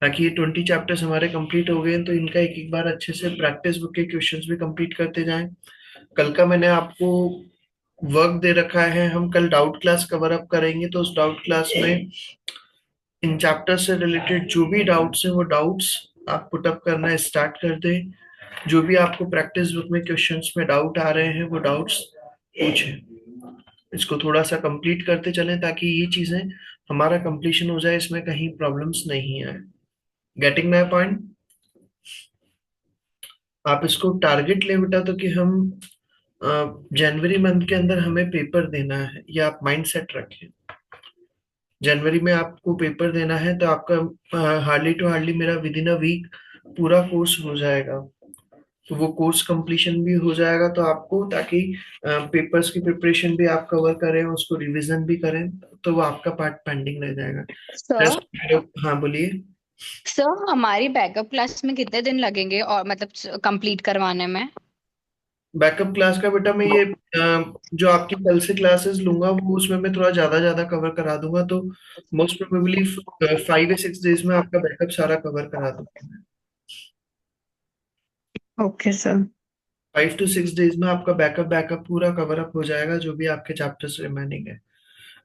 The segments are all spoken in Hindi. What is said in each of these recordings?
ताकि ये 20 चैप्टर्स हमारे कंप्लीट हो गए हैं, तो इनका एक एक बार अच्छे से प्रैक्टिस बुक के क्वेश्चंस भी कंप्लीट करते जाएं। कल का मैंने आपको वर्क दे रखा है, हम कल डाउट क्लास कवर अप करेंगे, तो उस डाउट क्लास में इन चैप्टर से रिलेटेड जो भी डाउट्स हैं वो डाउट्स आप पुट अप करना स्टार्ट कर दें। जो भी आपको प्रैक्टिस बुक में क्वेश्चंस में डाउट आ रहे हैं वो डाउट्स पूछें। इसको थोड़ा सा कंप्लीट करते चलें ताकि ये चीजें हमारा कंप्लीशन हो जाए, इसमें कहीं प्रॉब्लम्स नहीं आए। Getting my point? आप इसको टारगेट ले बेटा, तो कि हम जनवरी मंथ के अंदर हमें पेपर देना है, ये आप माइंड सेट रखें। जनवरी में आपको पेपर देना है, तो आपका हार्डली टू हार्डली मेरा विद इन अ वीक पूरा कोर्स हो जाएगा। तो वो कोर्स कंप्लीशन भी हो जाएगा, तो आपको ताकि पेपर्स की प्रिपरेशन भी आप कवर करें, उसको रिवीजन भी करें, तो वो आपका पार्ट पेंडिंग रह जाएगा। सर हाँ बोलिए। सर हमारी बैकअप क्लास में कितने दिन लगेंगे और मतलब कंप्लीट करवाने में? बैकअप क्लास का बेटा मैं ये जो आपकी कल से क्लासेस लूंगा वो उसमें मैं थोड़ा ज्यादा ज्यादा कवर करा दूंगा, तो मोस्ट प्रोबेबली 5 या 6 डेज में आपका बैकअप सारा कवर करा दूंगा। Okay sir. 5 to 6 डेज में आपका बैकअप बैकअप पूरा कवर अप हो जाएगा, जो भी आपके चैप्टर्स रिमेनिंग है।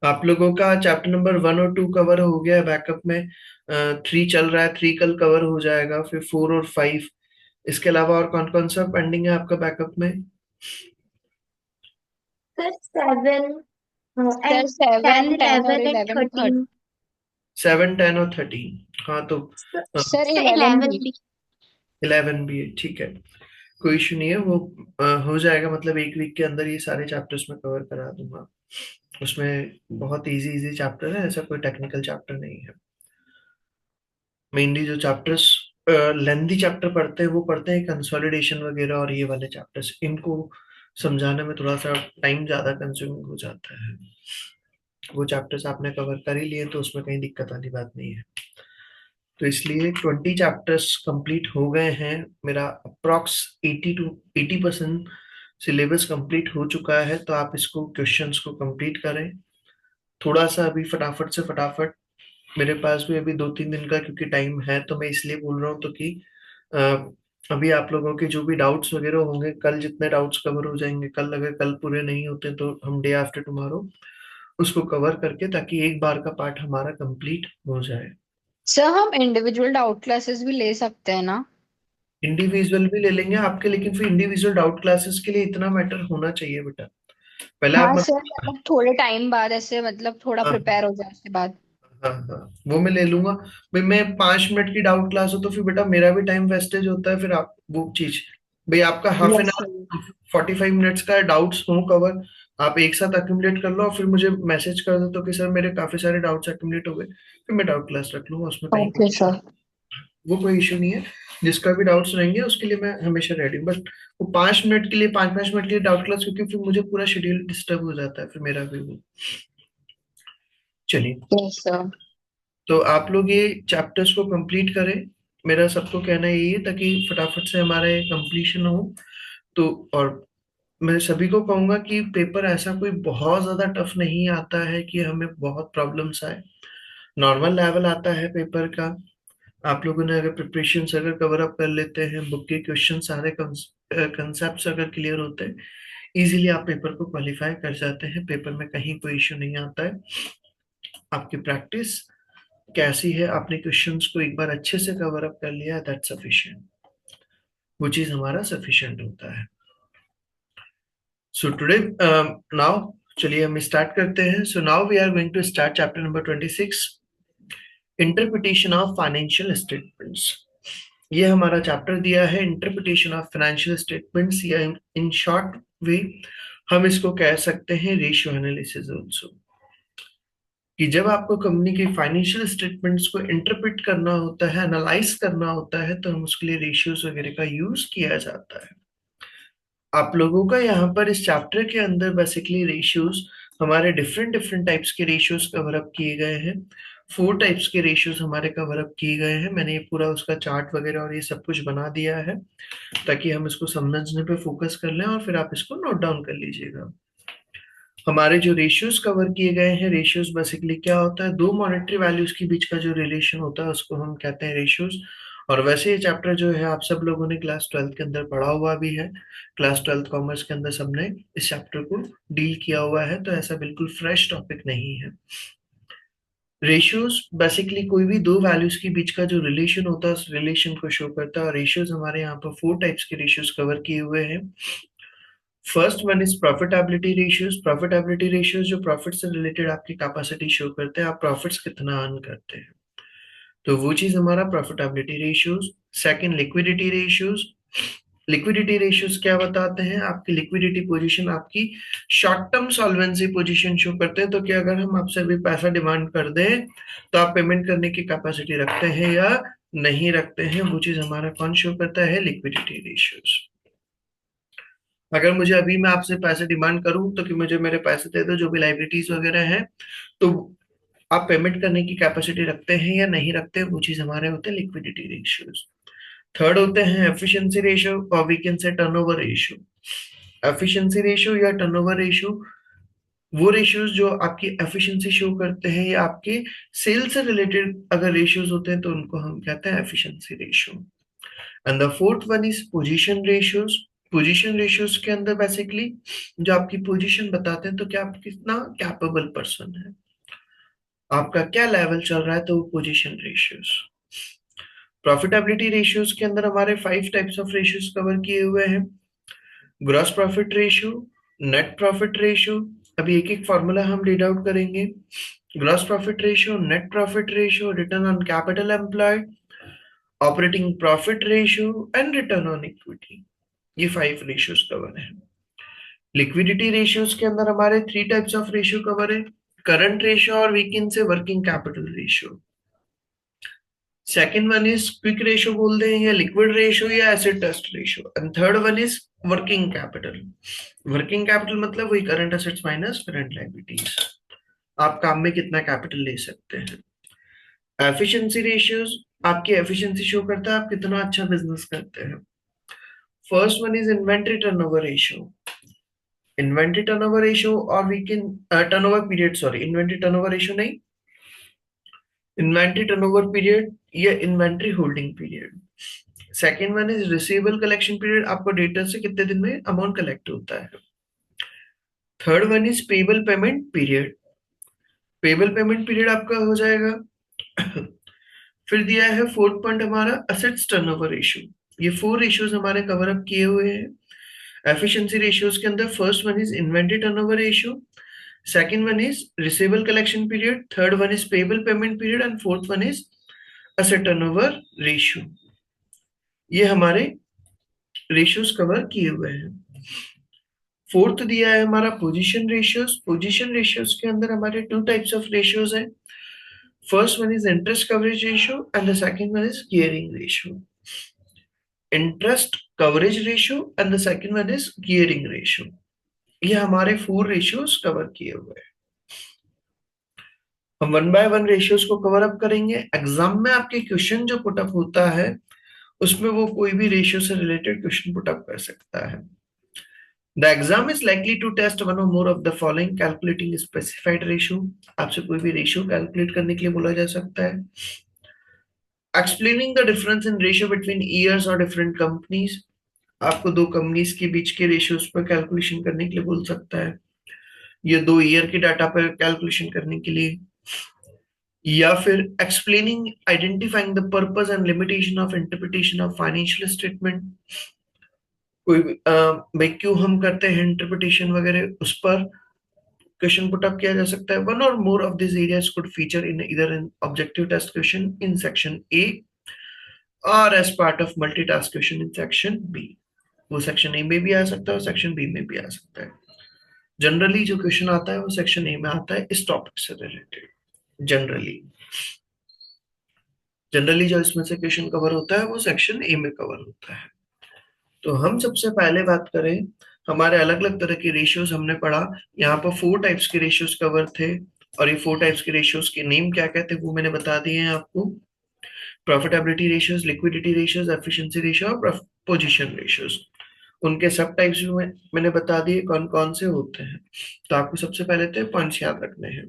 आप लोगों का चैप्टर नंबर 1 और 2 कवर हो गया है बैकअप में। 3 चल रहा है, 3 कल कवर हो जाएगा, फिर 4 और 5। इसके अलावा और कौन कौन सा पेंडिंग है आपका बैकअप में? सर 7 सर एंड 10 7, 10 और 11 एंड 11 थर्ड। 13। 7, 10 और 13। हाँ तो सर सर 11 11 भी। भी। 11 भी है, ठीक है। कोई इशू नहीं है, वो हो जाएगा, मतलब एक वीक के अंदर ये सारे चैप्टर्स में कवर करा दूंगा। उसमें बहुत इजी इजी चैप्टर है, ऐसा कोई टेक्निकल चैप्टर नहीं है। मेनली जो चैप्टर्स लेंदी चैप्टर पढ़ते हैं वो पढ़ते हैं कंसोलिडेशन वगैरह, और ये वाले चैप्टर्स इनको समझाने में थोड़ा सा टाइम ज्यादा कंज्यूमिंग हो जाता है। वो चैप्टर्स आपने कवर कर ही लिए, तो उसमें कहीं दिक्कत वाली बात नहीं है। तो इसलिए 20 चैप्टर्स कंप्लीट हो गए हैं। मेरा अप्रॉक्स 80 to 80% सिलेबस कंप्लीट हो चुका है, तो आप इसको क्वेश्चंस को कंप्लीट करें। थोड़ा सा अभी फटाफट से फटाफट, मेरे पास भी अभी 2-3 दिन का क्योंकि टाइम है, तो मैं इसलिए बोल रहा हूँ, तो कि अ, अभी आप लोगों के जो भी डाउट्स वगैरह होंगे, कल जितने डाउट्स कवर हो जाएंगे, कल अगर कल पूरे नहीं होते तो हम डे आफ्टर टुमारो उसको कवर करके, ताकि एक बार का पार्ट हमारा कंप्लीट हो जाए। सर हम इंडिविजुअल डाउट क्लासेस भी ले सकते हैं ना? इंडिविजुअल भी ले लेंगे आपके, लेकिन फिर इंडिविजुअल डाउट क्लासेस के लिए इतना मैटर होना चाहिए बेटा। पहले आप हाँ सर, मतलब, मतलब थोड़े टाइम बाद ऐसे मतलब थोड़ा हाँ प्रिपेयर हो जाए उसके बाद। हाँ हाँ, वो मैं ले लूंगा। भाई मैं 5 मिनट की डाउट क्लास हो तो फिर बेटा मेरा भी टाइम वेस्टेज होता है, फिर आप वो चीज, भाई आपका half an yes sir. Hour 45 minutes का डाउट्स हो कवर, आप एक साथ अक्यूमुलेट कर लो और फिर मुझे मैसेज कर दो, तो कि सर मेरे काफी सारे डाउट्स अक्यूमुलेट हो गए, फिर मैं डाउट क्लास रख लूंगा, उसमें कहीं कोई ओके issue सर। नहीं। वो कोई इशू नहीं है। जिसका भी डाउट्स रहेंगे उसके लिए मैं हमेशा रेडी हूँ, बस वो 5 मिनट के लिए, 5-5 मिनट के लिए डाउट क्लास, क्योंकि फिर मुझे पूरा शेड्यूल डिस्टर्ब हो जाता है फिर मेरा भी वो। चलिए, यस सर। तो आप लोग ये चैप्टर्स को कंप्लीट करें, मेरा सबको कहना यही है, ताकि फटाफट से हमारे कंप्लीशन हो। तो और मैं सभी को कहूंगा कि पेपर ऐसा कोई बहुत ज्यादा टफ नहीं आता है कि हमें बहुत प्रॉब्लम्स आए। नॉर्मल लेवल आता है पेपर का। आप लोगों ने अगर प्रिपरेशन अगर कवर अप कर लेते हैं, बुक के क्वेश्चन सारे कंसेप्ट अगर क्लियर होते हैं, इजीली आप पेपर को क्वालिफाई कर जाते हैं। पेपर में कहीं कोई इश्यू नहीं आता है। आपकी प्रैक्टिस कैसी है, आपने क्वेश्चंस को एक बार अच्छे से कवर अप कर लिया, दैट सफिशिएंट। वो चीज हमारा सफिशिएंट होता है। सो टुडे नाउ, चलिए हम स्टार्ट करते हैं। So now we are going to start chapter number 26, interpretation of financial statements. ये हमारा चैप्टर दिया है, इंटरप्रिटेशन ऑफ फाइनेंशियल स्टेटमेंट्स, या इन शॉर्ट वे हम इसको कह सकते हैं रेशियो एनालिसिस ऑल्सो। कि जब आपको कंपनी के फाइनेंशियल स्टेटमेंट्स को इंटरप्रेट करना होता है, एनालाइज करना होता है, तो हम उसके लिए रेशियोज वगैरह का यूज किया जाता है। आप लोगों का यहाँ पर इस चैप्टर के अंदर बेसिकली रेशियोज, हमारे डिफरेंट डिफरेंट टाइप्स के रेशियोज कवर अप किए गए हैं। 4 टाइप्स के रेशियोज हमारे कवर अप किए गए हैं। मैंने ये पूरा उसका चार्ट वगैरह और ये सब कुछ बना दिया है, ताकि हम इसको समझने पे फोकस कर लें, और फिर आप इसको नोट डाउन कर लीजिएगा। हमारे जो रेशियोज कवर किए गए हैं, रेशियोज बेसिकली क्या होता है, दो मॉनेटरी वैल्यूज के बीच का जो रिलेशन होता है उसको हम कहते हैं रेशियोज। और वैसे ये चैप्टर जो है आप सब लोगों ने क्लास 12th के अंदर पढ़ा हुआ भी है, क्लास 12th कॉमर्स के अंदर सबने इस चैप्टर को डील किया हुआ है, तो ऐसा बिल्कुल फ्रेश टॉपिक नहीं है। रेशियोज बेसिकली कोई भी दो वैल्यूज के बीच का जो रिलेशन होता है उस रिलेशन को शो करता है। और रेशियोज हमारे यहाँ पर 4 टाइप्स के रेशियोज कवर किए हुए हैं। First one is profitability ratios. Profitability ratios जो प्रॉफिट से रिलेटेड आपकी कैपेसिटी शो करते हैं, आप प्रॉफिट्स कितना अर्न करते हैं, तो वो चीज हमारा profitability ratios. Second, liquidity ratios. Liquidity ratios क्या बताते हैं, आपकी लिक्विडिटी पोजीशन, आपकी short term solvency position show करते हैं। तो क्या अगर हम आपसे अभी पैसा डिमांड कर दें तो आप पेमेंट करने की कैपेसिटी रखते हैं या नहीं रखते हैं, वो चीज हमारा कौन शो करता है, लिक्विडिटी रेशियोज। अगर मुझे अभी मैं आपसे पैसे डिमांड करूं तो कि मुझे मेरे पैसे दे दो, जो भी लाइबिलिटीज वगैरह हैं, तो आप पेमेंट करने की कैपेसिटी रखते हैं या नहीं रखते, वो चीज हमारे होते हैं लिक्विडिटी रेशियोज। थर्ड होते हैं एफिशिएंसी रेशियो, और we can say turnover ratio. Efficiency ratio या टर्नओवर रेशियो वो रेशियोज जो आपकी एफिशिएंसी शो करते हैं या आपके सेल से रिलेटेड अगर रेशियोज होते हैं तो उनको हम कहते हैं efficiency ratio. And the fourth one is position ratios. Position ratios के अंदर बेसिकली जो आपकी पोजीशन बताते हैं, तो क्या आप कितना कैपेबल पर्सन है, आपका क्या लेवल चल रहा है, तो वो पोजीशन रेशियोज। प्रॉफिटेबिलिटी रेशियोज के अंदर हमारे 5 टाइप्स ऑफ रेशियोज कवर किए हुए हैं। Gross profit ratio, net profit ratio, अभी एक एक फॉर्मूला हम रीड आउट करेंगे। Gross profit ratio, net profit ratio, return on capital employed, operating profit ratio and return on equity. ये 5 रेशियोज कवर है। लिक्विडिटी रेशियोज के अंदर हमारे 3 टाइप्स ऑफ रेशियो कवर है, करंट रेशियो और वीक से working capital ratio. Second one is quick ratio बोल दें या लिक्विड रेशियो या acid test ratio. And third one is working capital. Working capital मतलब वही current assets minus current liabilities, आप काम में कितना कैपिटल ले सकते हैं। एफिशिएंसी रेशियोज आपकी एफिशिएंसी शो करता है आप कितना अच्छा बिजनेस करते हैं। First one is inventory turnover ratio. Inventory turnover ratio और we can turnover period, sorry inventory turnover ratio नहीं, इन्वेंट्री टर्नओवर पीरियड या inventory holding period. Second one is receivable collection period, आपको डेटर से कितने दिन में अमाउंट कलेक्ट होता है। Third one is payable payment period. Payable payment period आपका हो जाएगा। फिर दिया है फोर्थ पॉइंट हमारा असेट्स टर्नओवर रेशियो। ये 4 रेशियोज हमारे कवर अप किए हुए हैं एफिशिएंसी रेशियोज के अंदर। First one is inventory turnover ratio, second one is receivable collection period, third one is payable payment period and fourth one is asset turnover ratio. ये हमारे रेशियोज कवर किए हुए हैं। फोर्थ दिया है हमारा पोजीशन रेशियोज। पोजीशन रेशियोज के अंदर हमारे 2 टाइप्स ऑफ रेशियोज हैं। First one is interest coverage ratio and the second one is gearing ratio. Interest coverage ratio and the second one is gearing ratio. ये हमारे 4 रेशियोज कवर किए हुए हैं। हम 1 बाय 1 रेशियोज को कवर अप करेंगे। एग्जाम में आपके क्वेश्चन जो पुटअप होता है उसमें वो कोई भी रेशियो से रिलेटेड क्वेश्चन पुटअप कर सकता है। The exam is likely to test one or more of the following, calculating specified ratio, आपसे कोई भी रेशियो कैलकुलेट करने के लिए बोला जा सकता है। Explaining the difference in ratio between years और डिफरेंट कंपनीज, आपको दो कंपनीज के बीच के रेशियोज पर कैलकुलेशन करने के लिए बोल सकता है, या 2 ईयर के डाटा पर कैलकुलेशन करने के लिए, या फिर explaining identifying the purpose and limitation of interpretation of financial statement, कोई भाई क्यों हम करते हैं इंटरप्रिटेशन वगैरह, उस पर क्वेश्चन पुट अप किया जा सकता है। One or more of this areas could feature in either in objective test question in section A or as part of multi task question in section B. वो सेक्शन ए में भी आ सकता है और सेक्शन बी में भी आ सकता है। जनरली जो क्वेश्चन आता है वो सेक्शन ए में आता है इस टॉपिक से रिलेटेड। जनरली जो इसमें से क्वेश्चन कवर होता है वो सेक्शन ए में कवर होता है। तो हम सबसे पहले बात करें, हमारे अलग अलग तरह के रेशियोज हमने पढ़ा। यहाँ पर 4 टाइप्स के रेशियोज कवर थे और ये 4 टाइप्स के रेशियोज के नेम क्या कहते हैं वो मैंने बता दिए हैं आपको। Profitability ratios, liquidity ratios, efficiency ratio और पोजीशन रेशियोज। उनके सब टाइप्स भी मैंने बता दिए कौन कौन से होते हैं। तो आपको सबसे पहले तो पॉइंट्स याद रखने हैं।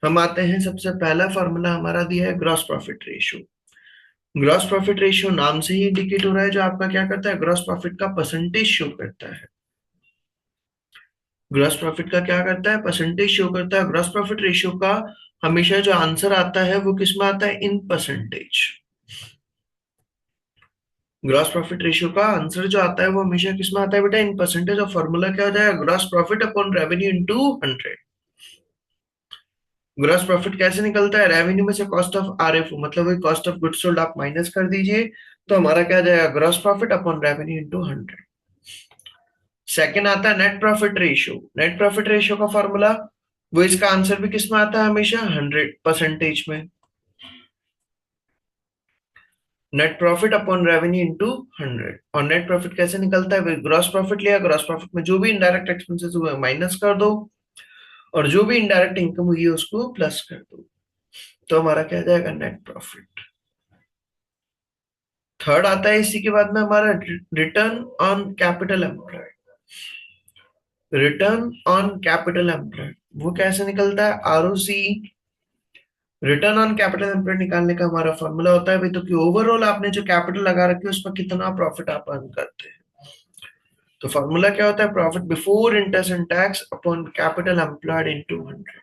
हम आते हैं, सबसे पहला फॉर्मूला हमारा दिया है gross profit ratio. Gross profit ratio नाम से ही इंडिकेट हो रहा है, जो आपका क्या करता है, ग्रॉस प्रॉफिट का परसेंटेज शो करता है। ग्रॉस प्रॉफिट का क्या करता है, परसेंटेज शो करता है। ग्रॉस प्रॉफिट रेशियो का हमेशा जो आंसर आता है वो किस में आता है, in percentage. Gross profit ratio का आंसर जो आता है वो हमेशा किस में आता है बेटा, इन परसेंटेज। और फॉर्मूला क्या हो जाएगा, gross profit upon revenue into 100। Gross profit कैसे निकलता है, रेवेन्यू में से कॉस्ट ऑफ आरएफओ, मतलब वही कॉस्ट ऑफ गुड्स सोल्ड आप माइनस कर दीजिए, तो हमारा क्या आ जाएगा, gross profit upon revenue into 100। Second आता है net profit ratio. Net profit ratio का फॉर्मूला वो, इसका आंसर भी किस में आता है, हमेशा 100% में। Net profit upon revenue into 100। और नेट प्रॉफिट कैसे निकलता है, ग्रॉस प्रॉफिट लिया, ग्रॉस प्रॉफिट में जो भी इनडायरेक्ट एक्सपेंसेस हुए माइनस कर दो, और जो भी इनडायरेक्ट इनकम हुई है उसको प्लस कर दो, तो हमारा क्या जाएगा, नेट प्रॉफिट। थर्ड आता है इसी के बाद में हमारा return on capital employed. Return on capital employed वो कैसे निकलता है, ROC. Return on capital employed निकालने का हमारा फॉर्मूला होता है भाई, तो कि ओवरऑल आपने जो कैपिटल लगा रखी है उस पर कितना प्रॉफिट आप अर्न करते हैं। तो फॉर्मूला क्या होता है, profit before interest and tax upon capital employed into 100।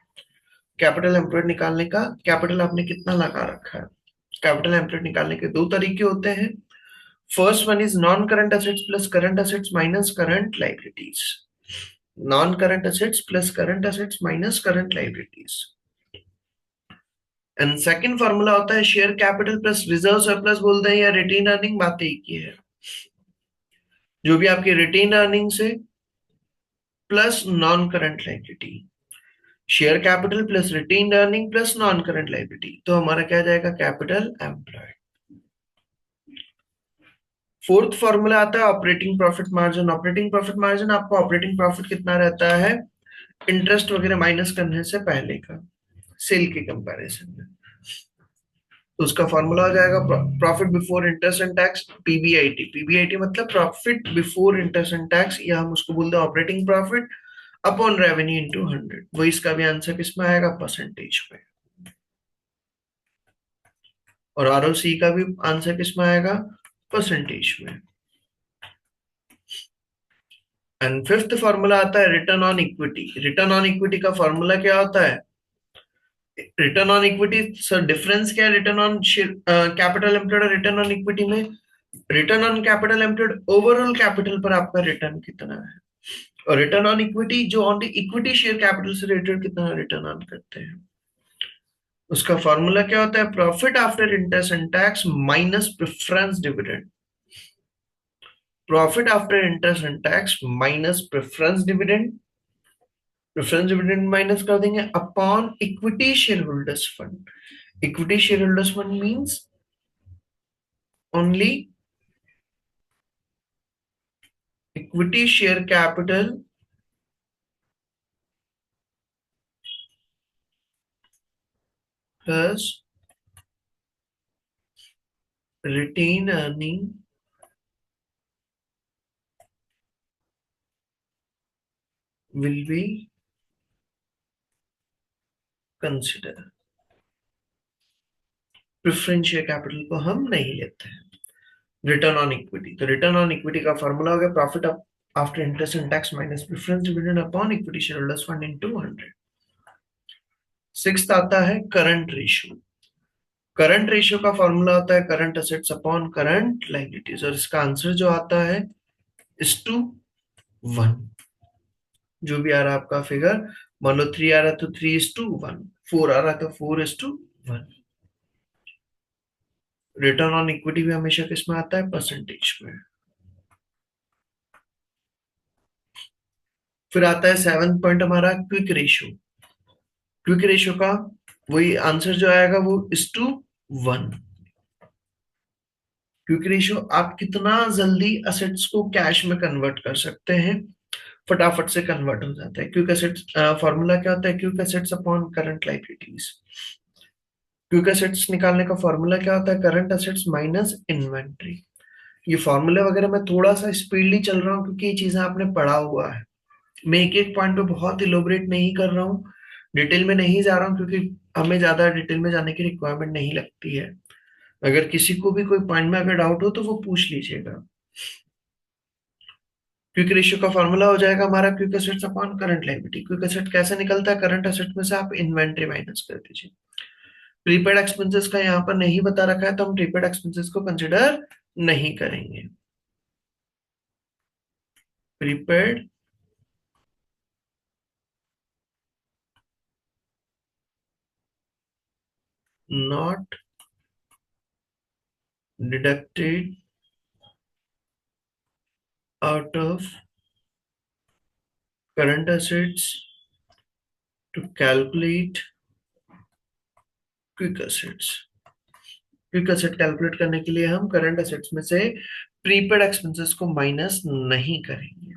Capital employed निकालने का, कैपिटल आपने कितना लगा रखा है। कैपिटल एम्प्लॉयड निकालने के दो तरीके होते हैं। First one is non current assets plus current assets minus current liabilities. Non current assets plus current assets minus current liabilities. And second formula होता है share capital plus reserve surplus बोलते हैं, या रिटेन अर्निंग, बात एक ही है। जो भी आपकी रिटेन अर्निंग से plus non current liability, share capital plus retain earning plus non current liability, तो हमारा क्या जाएगा, कैपिटल एम्प्लॉयड। फोर्थ फॉर्मूला आता है operating profit margin. Operating profit margin आपको ऑपरेटिंग प्रॉफिट कितना रहता है, इंटरेस्ट वगैरह माइनस करने से पहले का, सेल के कंपैरिजन में। तो उसका फॉर्मूला हो जाएगा profit before interest and tax, PBIT. PBIT मतलब profit before interest and tax, या हम उसको बोलते हैं operating profit upon revenue into 100। वो इसका भी आंसर किसमें आएगा, परसेंटेज में। और आरओसी का भी आंसर किसमें आएगा, परसेंटेज में। एंड फिफ्थ फॉर्मूला आता है return on equity. Return on equity का फॉर्मूला क्या होता है, return on equity, sir difference क्या है रिटर्न ऑन कैपिटल एम्प्लॉयड और रिटर्न ऑन इक्विटी में। Return on capital employed overall capital पर आपका रिटर्न कितना है, और रिटर्न ऑन इक्विटी जो ऑन इक्विटी शेयर कैपिटल से रिलेटेड कितना रिटर्न ऑन करते हैं। उसका फॉर्मूला क्या होता है, profit after interest and tax minus preference dividend. Profit after interest and tax minus preference dividend. Preference dividend minus कर देंगे upon equity share holders fund. Equity share holders fund means only equity share capital plus retained earning will be considered। Preference share capital को हम नहीं लेते हैं। रिटर्न ऑन इक्विटी, तो रिटर्न ऑन इक्विटी का फॉर्मूला हो गया profit after interest and tax minus preference dividend upon equity share holders fund into 100। Sixth आता है करंट रेशियो। करंट रेशियो का फॉर्मूला होता है current assets upon current liabilities, और इसका आंसर जो आता है इस टू 1। जो भी आ रहा है आपका फिगर, मान लो 3 आ रहा है तो 3:1, 4 आ रहा है तो 4:1। रिटर्न ऑन इक्विटी भी हमेशा किसमें आता है, परसेंटेज में। फिर आता है 7th पॉइंट हमारा क्विक रेशियो। क्विक रेशियो का वही आंसर जो आएगा वो इस टू 1। क्विक रेशियो आप कितना जल्दी असेट्स को कैश में कन्वर्ट कर सकते हैं, फटाफट से कन्वर्ट हो जाता है। क्विक एसेट्स फॉर्मूला क्या होता है, quick assets upon current liabilities. Quick assets निकालने का फॉर्मूला क्या होता है, करंट एसेट्स माइनस इन्वेंट्री। ये फॉर्मूले वगैरह मैं थोड़ा सा स्पीडली चल रहा हूँ क्योंकि ये चीजें आपने पढ़ा हुआ है। मैं एक एक पॉइंट पे बहुत इलोबरेट नहीं कर रहा हूँ, डिटेल में नहीं जा रहा हूँ, क्योंकि हमें ज्यादा डिटेल में जाने की रिक्वायरमेंट नहीं लगती है। अगर किसी को भी कोई पॉइंट में अगर डाउट हो तो वो पूछ लीजिएगा। क्विक रेशियो का फॉर्मूला हो जाएगा हमारा quick assets upon current liability. Quick asset कैसे निकलता है, करंट एसेट में से आप इन्वेंट्री माइनस कर दीजिए। प्रीपेड एक्सपेंसेस का यहाँ पर नहीं बता रखा है तो हम प्रीपेड एक्सपेंसेस को कंसिडर नहीं करेंगे। Prepaid not deducted out of current assets to calculate quick assets. Quick asset calculate करने के लिए हम करंट एसेट्स में से प्रीपेड एक्सपेंसेस को माइनस नहीं करेंगे,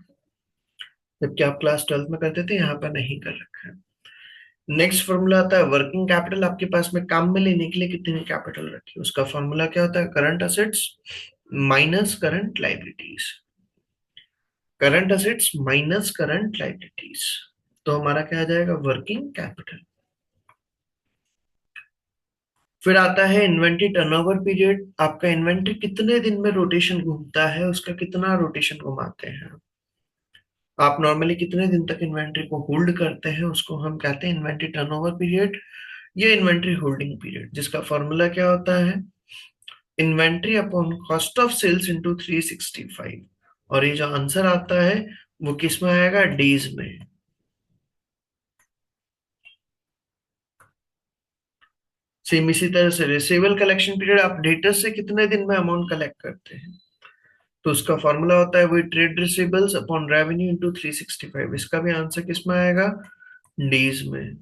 जबकि आप क्लास 12 में करते थे, यहाँ पर नहीं कर रखा है। नेक्स्ट फॉर्मूला आता है वर्किंग कैपिटल। आपके पास में काम में लेने के लिए कितनी कैपिटल रखी है, उसका फॉर्मूला क्या होता है, current assets minus current liabilities. Current assets minus current liabilities, तो हमारा क्या आ जाएगा, वर्किंग कैपिटल। फिर आता है इन्वेंट्री टर्नओवर पीरियड। आपका इन्वेंट्री कितने दिन में रोटेशन घूमता है, उसका कितना रोटेशन घुमाते हैं आप नॉर्मली, कितने दिन तक इन्वेंट्री को होल्ड करते हैं, उसको हम कहते हैं इन्वेंट्री टर्नओवर पीरियड या इन्वेंट्री होल्डिंग पीरियड, जिसका फॉर्मूला क्या होता है, inventory upon cost of sales into 365। और ये जो आंसर आता है वो किस में आएगा, डेज में। सेम इसी तरह से रिसीवेबल कलेक्शन पीरियड, आप डेटर से कितने दिन में अमाउंट कलेक्ट करते हैं, तो उसका फॉर्मूला होता है वही trade receivables upon revenue into 365। इसका भी आंसर किस में आएगा, डेज में।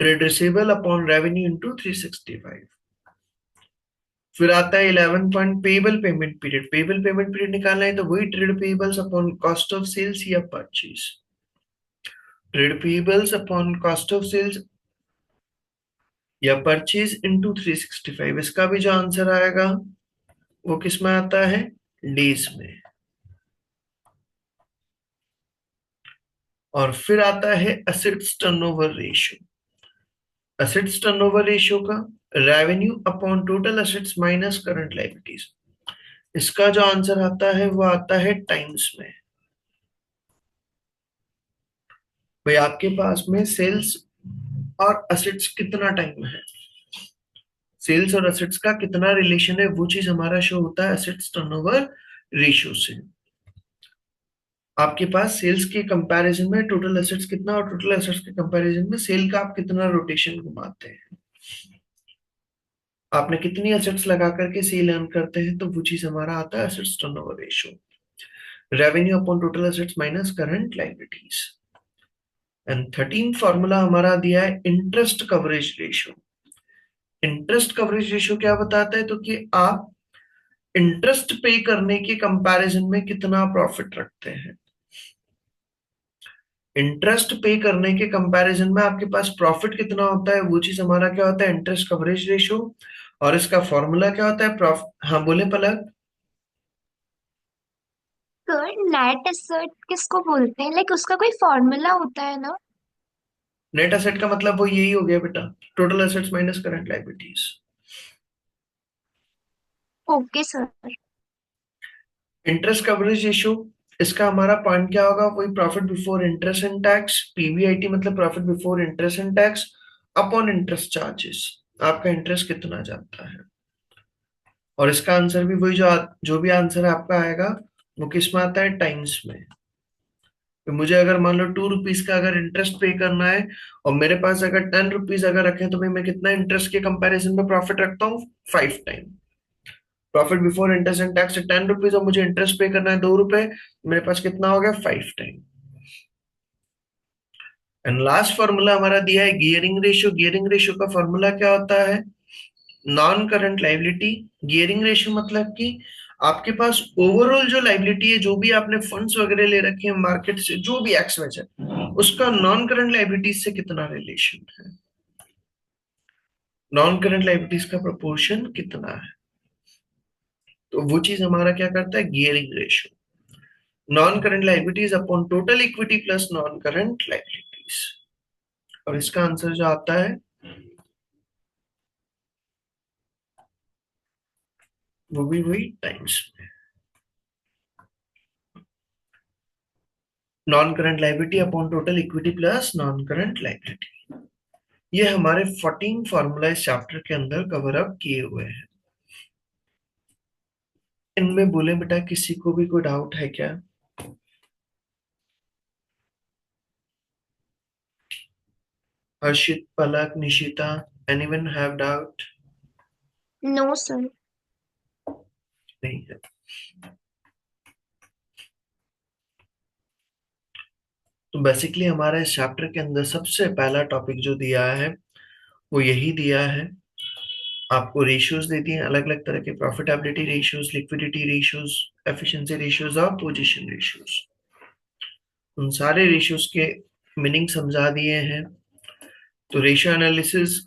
Trade receivable upon revenue into 365। फिर आता है 11 point payable payment period. Payable payment period निकालना है तो वही trade payables upon cost of sales या purchase. Trade payables upon cost of sales या परचेज इंटू 365। इसका भी जो आंसर आएगा वो किस में आता है, डेज में। और फिर आता है assets turnover ratio. Assets turnover ratio का revenue upon total assets minus current liabilities. इसका जो आंसर आता है वो आता है टाइम्स में। भाई आपके पास में सेल्स और एसेट्स कितना टाइम है, सेल्स और एसेट्स का कितना रिलेशन है, वो चीज हमारा शो होता है एसेट्स टर्नओवर रेशियो से। आपके पास सेल्स के कंपैरिजन में टोटल एसेट्स कितना और टोटल एसेट्स के कंपैरिजन में सेल का आप कितना रोटेशन घुमाते हैं, आपने कितनी एसेट्स लगा करके सेल अर्न करते हैं, तो वो चीज हमारा आता है assets turnover ratio. Revenue upon total assets minus current liabilities. And 13 formula हमारा दिया है interest coverage ratio. Interest coverage ratio क्या बताता है, तो कि आप इंटरेस्ट पे करने के कंपैरिजन में कितना प्रॉफिट रखते हैं। इंटरेस्ट पे करने के कंपैरिजन में आपके पास प्रॉफिट कितना होता है, वो चीज हमारा क्या होता है, इंटरेस्ट कवरेज रेशियो। और इसका फॉर्मूला क्या होता है, हाँ बोले पलक। सर नेट एसेट किसको बोलते हैं, लाइक उसका कोई फॉर्मूला होता है ना? नेट एसेट का मतलब वो यही हो गया बेटा, total assets minus current liabilities. Okay sir. Interest coverage ratio, इसका हमारा पॉइंट क्या होगा, वही profit before interest and tax, PBIT मतलब profit before interest and tax upon interest charges. आपका इंटरेस्ट कितना जाता है, और इसका आंसर भी वही जो भी आंसर आपका आएगा वो किस में आता है, टाइम्स में। तो मुझे अगर मान लो 2 रुपीज का अगर इंटरेस्ट पे करना है और मेरे पास अगर 10 रुपीज अगर रखे, तो मैं कितना इंटरेस्ट के कंपैरिजन में प्रॉफिट रखता हूँ, 5 time. Profit before interest and tax 10 rupees और मुझे इंटरेस्ट पे करना है 2 रुपए, मेरे पास कितना हो गया, 5 टाइम। एंड लास्ट फॉर्मूला हमारा दिया है गियरिंग रेशियो। गियरिंग रेशियो का फॉर्मूला क्या होता है, non current liability. Gearing ratio मतलब कि आपके पास ओवरऑल जो लायबिलिटी है, जो भी आपने फंड्स वगैरह ले रखे हैं मार्केट से, जो भी एक्स वजह, उसका नॉन करंट लायबिलिटीज से कितना रिलेशन है, नॉन करंट लायबिलिटीज का प्रोपोर्शन कितना है। तो वो चीज हमारा क्या करता है, gearing ratio, non current liabilities upon total equity plus non current liabilities. और इसका आंसर जो आता है वो भी वही times non current liability upon total equity plus non current liability. ये हमारे 14 फॉर्मूला इस चैप्टर के अंदर कवर अप किए हुए हैं। इनमें बोले बेटा किसी को भी कोई डाउट है क्या? Harshit, Palak, Nishita, anyone have doubt? No sir. नहीं है। तो बेसिकली हमारा इस चैप्टर के अंदर सबसे पहला टॉपिक जो दिया है वो यही दिया है। आपको रेशियोज दे दिए अलग अलग तरह के, profitability ratios, liquidity ratios, efficiency ratios और पोजीशन रेशियोज। उन सारे रेशियोज के मीनिंग समझा दिए हैं। तो रेशियो एनालिसिस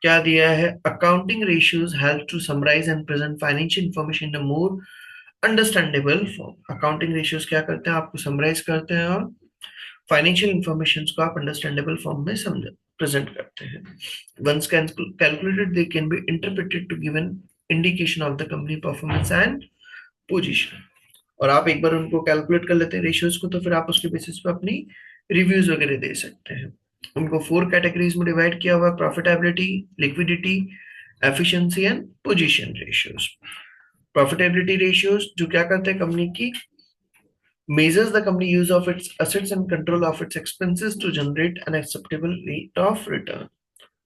क्या दिया है, accounting ratios help to summarise and present financial information in a more understandable form. Accounting ratios क्या करते हैं, आपको समराइज करते हैं और फाइनेंशियल इंफॉर्मेशन को आप अंडरस्टैंडेबल फॉर्म में समझ प्रेजेंट करते हैं। Once calculated they can be interpreted to give an indication of the company performance and position. और आप एक बार उनको कैलकुलेट कर लेते हैं रेशियोज को, तो फिर आप उसके बेसिस पे अपनी रिव्यूज वगैरह दे सकते हैं। उनको 4 कैटेगरीज में डिवाइड किया हुआ है, profitability, liquidity, efficiency and position ratios. Profitability ratios जो क्या करते हैं, कंपनी की measures the company use of its assets and control of its expenses to generate an acceptable rate of return।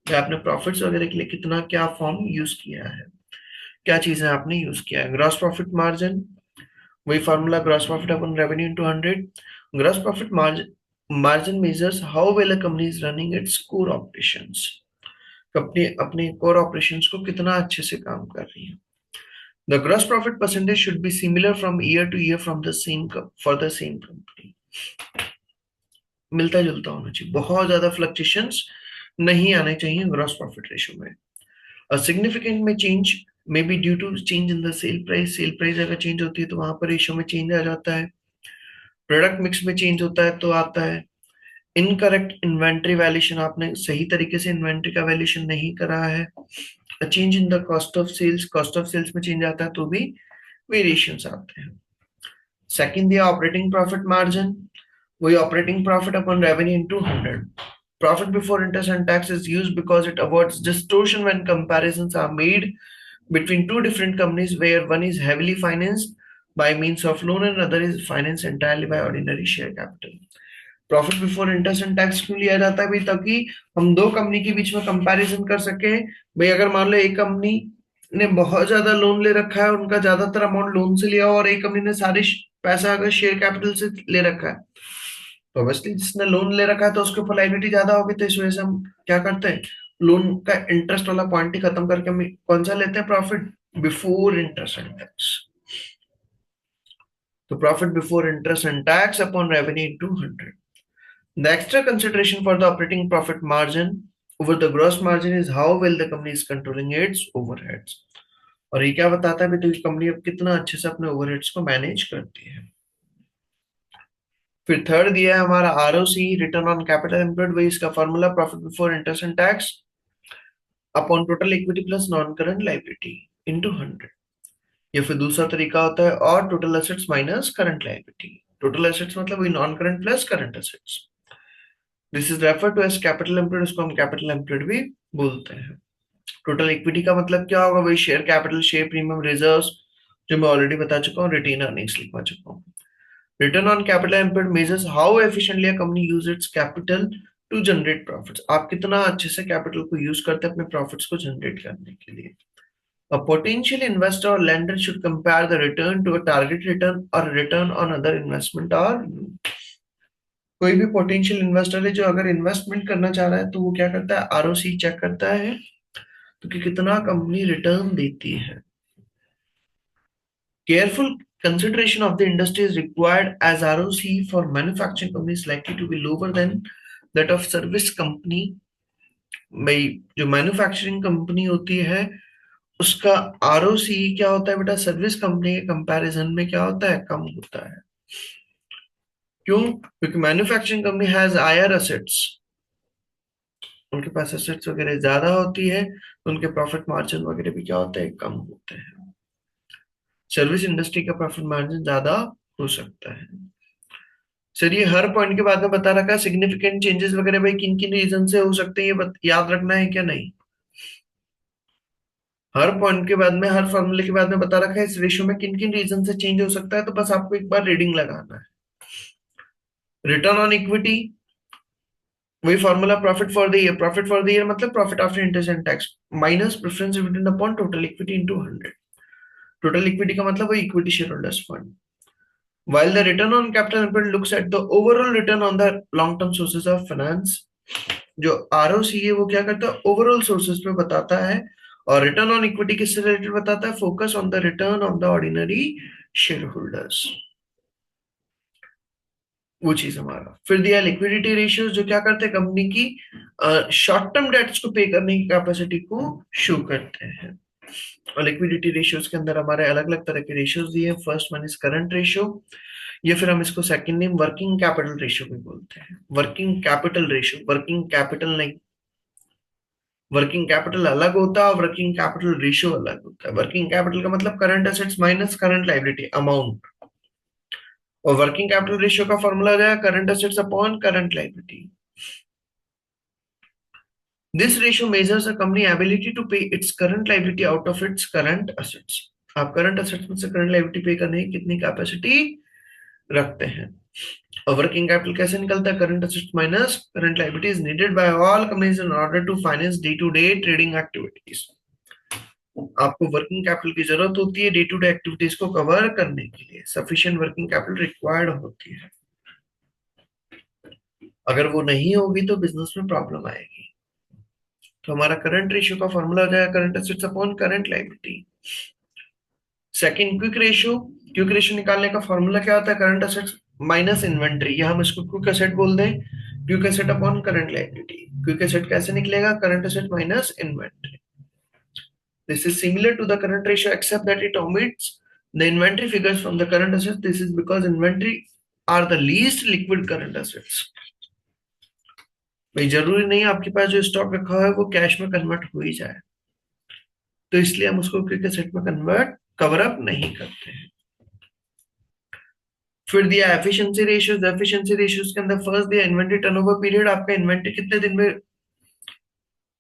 कि आपने प्रॉफिट्स वगैरह के लिए कितना क्या फॉर्म यूज किया है, क्या चीजें आपने यूज किया है। ग्रॉस प्रॉफिट मार्जिन, वही formula, gross profit upon revenue into 100। Gross profit margin measures how well a company is running its core operations. Company अपने कोर ऑपरेशंस को कितना अच्छे से काम कर रही है। The gross profit percentage should be similar from year to year from the same for the same company। मिलता जुलता होना चाहिए, बहुत ज्यादा फ्लक्चुएशंस नहीं आने चाहिए ग्रॉस प्रॉफिट रेशियो में। और सिग्निफिकेंट में change may be due to change in the sale price. Sale price अगर चेंज होती है तो वहां पर रेशियो में चेंज आ जाता है। प्रोडक्ट मिक्स में चेंज होता है तो आता है। इनकरेक्ट इन्वेंट्री वैल्यूएशन, आपने सही तरीके से इन्वेंट्री का वैल्यूएशन नहीं करा है। Change in the cost of sales, cost of sales में चेंज आता है तो भी वेरिएशंस आते हैं। सेकंड दिया ऑपरेटिंग प्रॉफिट मार्जिन, वही operating profit upon revenue into 100। Profit before interest and tax is used because it avoids distortion when comparisons are made between two different companies where one is heavily financed by means of loan and other is financed entirely by ordinary share capital। Profit before interest and tax क्यों लिया जाता है भाई, ताकि हम दो कंपनी के बीच में कंपैरिजन कर सके। भाई अगर मान लो एक कंपनी ने बहुत ज्यादा लोन ले रखा है, उनका ज्यादातर अमाउंट लोन से लिया, और एक कंपनी ने सारी पैसा अगर शेयर कैपिटल से ले रखा है, तो ऑब्वियसली जिसने लोन ले रखा है तो उसके ऊपर लायबिलिटी ज्यादा होगी। तो इस वजह से हम क्या करते हैं, लोन का इंटरेस्ट वाला पॉइंट ही खत्म करके हम कौन सा लेते हैं, profit before interest and tax. तो profit before interest and tax upon revenue into 100। The extra consideration for the operating profit margin over the gross margin is how well the company is controlling its overheads। और ये क्या बताता है कि कंपनी अब कितना अच्छे से अपने ओवरहेड्स को मैनेज करती है। फिर थर्ड दिया है हमारा ROC, return on capital employed. वही इसका formula, profit before interest and tax upon total equity plus non current liability into 100। या फिर दूसरा तरीका होता है और total assets minus current liability. Total assets मतलब वही non current plus current assets. This is refer to as capital employed, उसको हम कैपिटल एम्प्लॉयड भी बोलते हैं। टोटल इक्विटी का मतलब क्या होगा, वही share capital, share premium, reserves, जो मैं ऑलरेडी बता चुका हूँ, रिटेन अर्निंग्स लिखवा चुका हूँ। Return on capital employed measures how efficiently a company use its capital to generate profits. आप कितना अच्छे से कैपिटल को यूज करते हैं अपने प्रॉफिट्स को जनरेट करने के लिए। A potential investor or lender should compare the return to a target return or return on other investment or कोई भी पोटेंशियल इन्वेस्टर है जो अगर इन्वेस्टमेंट करना चाह रहा है तो वो क्या करता है, आरओसी चेक करता है तो कि कितना कंपनी रिटर्न देती है। Careful consideration of the industry is required as ROC for manufacturing companies likely to be lower than that of service company। भाई जो मैन्युफैक्चरिंग कंपनी होती है उसका आरओसी क्या होता है बेटा, सर्विस कंपनी के कंपैरिजन में क्या होता है, कम होता है। क्यों? क्योंकि manufacturing company has higher assets, उनके पास एसेट्स वगैरह ज्यादा होती है, तो उनके प्रॉफिट मार्जिन वगैरह भी क्या होते हैं, कम होते हैं। सर्विस इंडस्ट्री का प्रॉफिट मार्जिन ज्यादा हो सकता है। सर ये हर पॉइंट के बाद में बता रखा है सिग्निफिकेंट चेंजेस वगैरह भाई किन किन रीजन से हो सकते हैं, ये याद रखना है क्या नहीं? हर पॉइंट के बाद में, हर फॉर्मूले के बाद में बता रखा है इस रेशियो में किन किन रीजन से चेंज हो सकता है, तो बस आपको एक बार रीडिंग लगाना है। रिटर्न ऑन इक्विटी, वही formula, profit for the year, profit for the year मतलब profit after interest and tax minus preference dividend upon total equity into 100। Total equity का मतलब वही equity share holders fund. While the return on capital employed looks at the overall return on the long-term sources of finance, जो आरओसी है वो क्या करता है, ओवरऑल सोर्सेज पे बताता है, और रिटर्न ऑन इक्विटी किससे रिलेटेड बताता है, focus on the return on the ordinary share holders, वो चीज हमारा। फिर दिया लिक्विडिटी रेशियोज, जो क्या करते हैं, कंपनी की शॉर्ट टर्म डेट्स को पे करने की कैपेसिटी को शो करते हैं। और लिक्विडिटी रेशियोज के अंदर हमारे अलग अलग तरह के रेशियोज दिए। First one is current ratio, या फिर हम इसको second name working capital ratio भी बोलते हैं। Working capital ratio, working capital नहीं, वर्किंग कैपिटल अलग होता है और वर्किंग कैपिटल रेशियो अलग होता है। वर्किंग कैपिटल का मतलब current assets minus current liability amount, और वर्किंग कैपिटल रेशियो का फॉर्मूला हो जाएगा current assets upon current liability. This ratio measures a company ability to pay its current liability out of its current assets. आप करंट एसेट्स में से करंट लायबिलिटी पे करने की कितनी कैपेसिटी रखते हैं। और वर्किंग कैपिटल कैसे निकलता है, current assets minus current liabilities needed by all companies in order to finance day to day trading activities. आपको वर्किंग कैपिटल की जरूरत होती है डे टू डे एक्टिविटीज को कवर करने के लिए, सफिशिएंट वर्किंग कैपिटल रिक्वायर्ड होती है। अगर वो नहीं होगी तो बिजनेस में प्रॉब्लम आएगी। तो हमारा करंट रेशियो का फॉर्मूला आ जाएगा current assets upon current liability. Second quick ratio, quick ratio निकालने का फॉर्मूला क्या होता है, करंट एसेट्स माइनस इन्वेंट्री, या हम इसको क्विक एसेट बोल दें, quick asset upon current liability. Quick asset कैसे निकलेगा, current asset minus inventory. This is similar to the current ratio except that it omits the inventory figures from the current assets. This is because inventory are the least liquid current assets. भाई जरूरी नहीं आपके पास जो स्टॉक रखा हुआ है वो कैश में कन्वर्ट हो ही जाए, तो इसलिए हम उसको क्विक एसेट में कन्वर्ट कवर अप नहीं करते हैं। फिर दिया एफिशिएंसी रेशियोज। एफिशिएंसी रेशियोज के अंदर फर्स्ट दिया इन्वेंटरी टर्नओवर पीरियड, आपका इन्वेंटरी कितने दिन में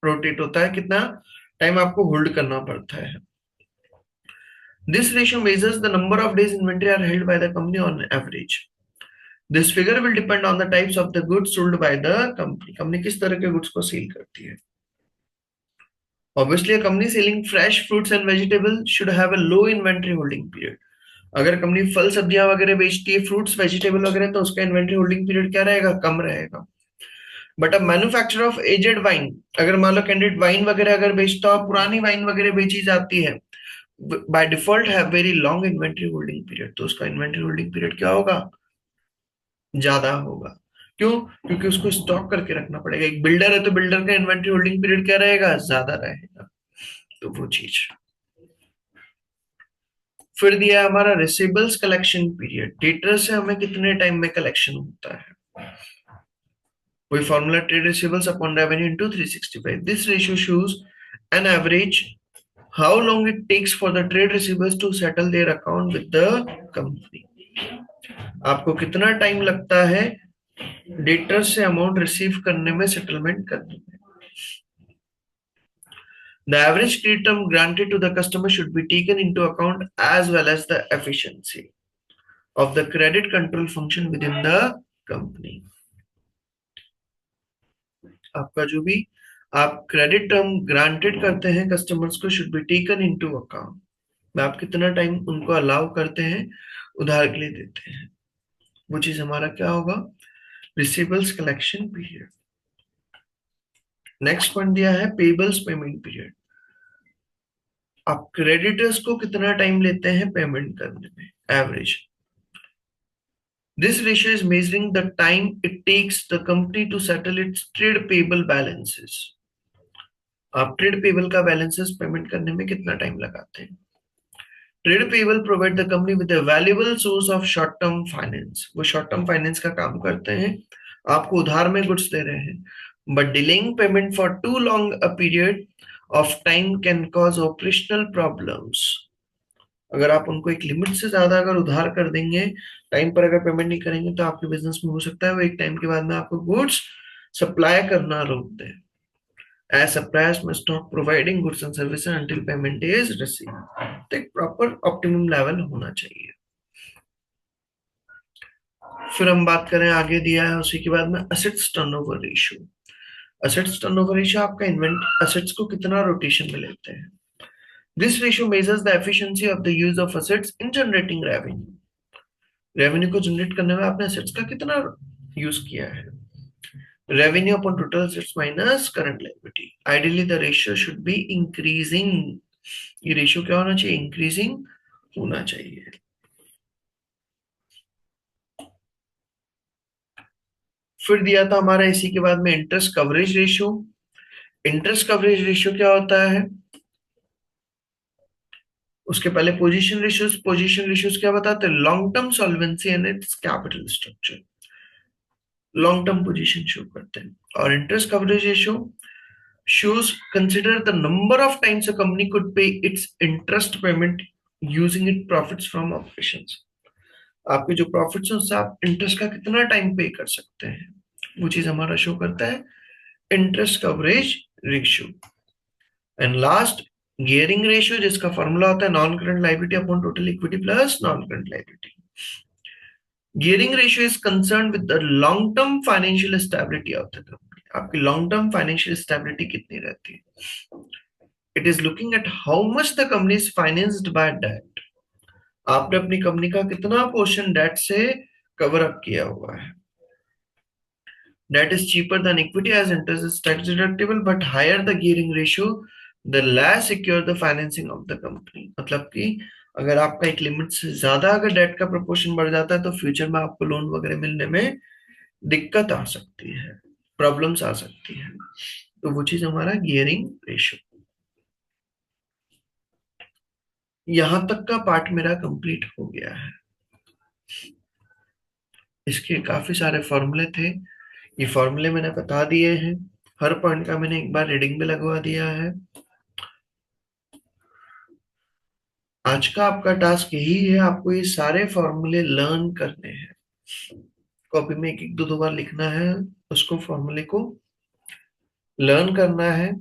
रोटेट होता है, कितना टाइम आपको होल्ड करना पड़ता है। This ratio measures the number of days inventory are held by the company on average. This figure will depend on the types of the goods sold by the company. Company किस तरह के गुड्स को सेल करती है। Obviously company selling fresh fruits and vegetable should have a low inventory holding period. अगर कंपनी फल सब्जियां वगैरह बेचती है, फ्रूट्स वेजिटेबल वगैरह, तो उसका इन्वेंटरी होल्डिंग पीरियड क्या रहेगा, कम रहेगा। बट अब मैन्युफैक्चर ऑफ एजेड वाइन, अगर मान लो कैंडिडेट वाइन वगैरह अगर बेचता हो, पुरानी वाइन वगैरह बेची जाती है, by default have very long inventory holding period, तो उसका इन्वेंटरी होल्डिंग पीरियड क्या होगा, ज्यादा होगा। क्यों? क्योंकि उसको स्टॉक करके रखना पड़ेगा। एक बिल्डर है तो बिल्डर का इन्वेंटरी होल्डिंग पीरियड क्या रहेगा, ज्यादा रहेगा। तो वो चीज। फिर दिया हमारा रिसीवेबल्स कलेक्शन पीरियड, डेटर से हमें कितने टाइम में कलेक्शन होता है। वही formula, trade receivables upon revenue into 365। This ratio shows an average how long it takes for the trade receivables to settle their account with the company. आपको कितना टाइम लगता है डेटर से अमाउंट रिसीव करने में, सेटलमेंट करने में। The average credit term granted to the customer should be taken into account as well as the efficiency of the credit control function within the company. आपका जो भी आप क्रेडिट टर्म ग्रांटेड करते हैं कस्टमर्स को, should be taken into account. में आप कितना टाइम उनको अलाउ करते हैं, उधार के लिए देते हैं, वो चीज हमारा क्या होगा, receivables collection period. Next point दिया है पेबल्स पेमेंट पीरियड। आप क्रेडिटर्स को कितना टाइम लेते हैं पेमेंट करने में, average. This ratio is measuring the time it takes the company to settle its trade payable balances. आप ट्रेड पेबल का बैलेंसेस पेमेंट करने में कितना टाइम लगाते हैं? Trade payable provide the company with a valuable source of short term finance, वो शॉर्ट टर्म फाइनेंस का काम करते हैं, आपको उधार में गुड्स दे रहे हैं, but delaying payment for too long a period of time can cause operational problems. अगर आप उनको एक लिमिट से ज्यादा अगर उधार कर देंगे, टाइम पर अगर पेमेंट नहीं करेंगे, तो आपके बिजनेस में हो सकता है वो एक टाइम के बाद में आपको गुड्स सप्लाई करना रोक दे। As suppliers must stop providing goods and services until payment is received. तो एक प्रॉपर ऑप्टिमम लेवल होना चाहिए। फिर हम बात करें, आगे दिया है उसी के बाद में assets turnover ratio. Assets turnover ratio आपका इन्वेंट असेट्स को कितना रोटेशन में लेते हैं। This ratio measures the efficiency of the use of assets in generating revenue. Revenue को जनरेट करने में आपने असेट्स का कितना यूज किया है। Revenue upon total assets minus current liability, ideally the ratio should be increasing. ये रेशियो क्या होना चाहिए, इंक्रीजिंग होना चाहिए। फिर दिया था हमारा इसी के बाद में interest coverage ratio. Interest coverage ratio क्या होता है, उसके पहले पोजीशन रेशियोज। पोजीशन रेशियोज क्या बताते हैं, long term solvency and it's capital structure, long term position show करते हैं। और interest coverage ratio shows consider the number of times a company could pay its interest payment using its profits from operations। आपके जो प्रॉफिट्स हैं उससे आप इंटरेस्ट का कितना टाइम पे कर सकते हैं, वो चीज हमारा शो करता है interest coverage ratio. And last gearing ratio, जिसका फॉर्मूला होता है non current liability upon total equity plus non current liability. Gearing ratio is concern with the long term financial stability of the company. आपकी लॉन्ग टर्म फाइनेंशियल स्टेबिलिटी कितनी रहती है। It is looking at how much the company is financed by debt. आपने अपनी कंपनी का कितना पोर्शन डेट से कवर अप किया हुआ है। Debt is cheaper than equity as interest is tax deductible, but higher the gearing ratio, the less secure the financing of the company। मतलब कि अगर आपका एक लिमिट से ज्यादा अगर डेट का प्रोपोर्शन बढ़ जाता है, तो फ्यूचर में आपको लोन वगैरह मिलने में दिक्कत आ सकती है, प्रॉब्लम्स आ सकती है। तो वो चीज हमारा गियरिंग रेशियो। यहां तक का पार्ट मेरा कंप्लीट हो गया है। इसके काफी सारे फॉर्मूले थे, ये फॉर्मूले मैंने बता दिए हैं, हर पॉइंट का मैंने एक बार रीडिंग में लगवा दिया है। आज का आपका टास्क यही है, आपको ये सारे फॉर्मूले लर्न करने हैं। कॉपी में एक एक दो दो बार लिखना है, उसको फॉर्मूले को लर्न करना है।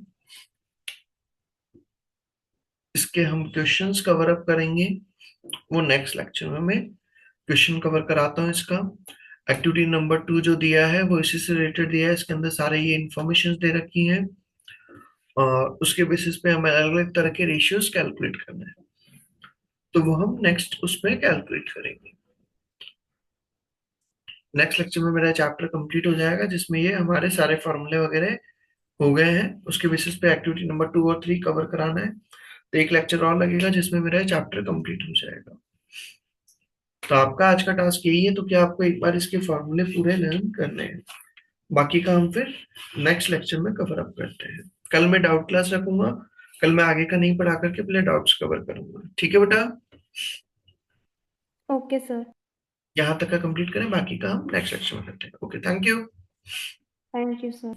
इसके हम क्वेश्चंस कवर अप करेंगे, वो नेक्स्ट लेक्चर में मैं क्वेश्चन कवर कराता हूँ इसका। एक्टिविटी नंबर 2 जो दिया है वो इसी से रिलेटेड दिया है, इसके अंदर सारे ये इंफॉर्मेशन दे रखी हैं, और उसके बेसिस पे हमें अलग अलग तरह के रेशियोज कैलकुलेट करना है, तो वो हम नेक्स्ट उसमें कैलकुलेट करेंगे। नेक्स्ट लेक्चर में मेरा चैप्टर कंप्लीट हो जाएगा, जिसमें ये हमारे सारे फॉर्मूले वगैरह हो गए हैं। उसके बेसिस पे एक्टिविटी नंबर 2 और 3 कवर कराना है, तो एक लेक्चर और लगेगा जिसमें मेरा चैप्टर कंप्लीट हो जाएगा। तो आपका आज का टास्क यही है, तो क्या आपको एक बार इसके फॉर्मूले पूरे लर्न करने हैं, बाकी का हम फिर नेक्स्ट लेक्चर में कवर अप करते हैं। कल मैं डाउट क्लास रखूंगा, कल मैं आगे का नहीं पढ़ा करके पहले डाउट्स कवर करूंगा, ठीक है बेटा। Okay sir. यहाँ तक का कंप्लीट करें, बाकी का हम नेक्स्ट लेक्चर में करते हैं। Okay, thank you. Thank you sir.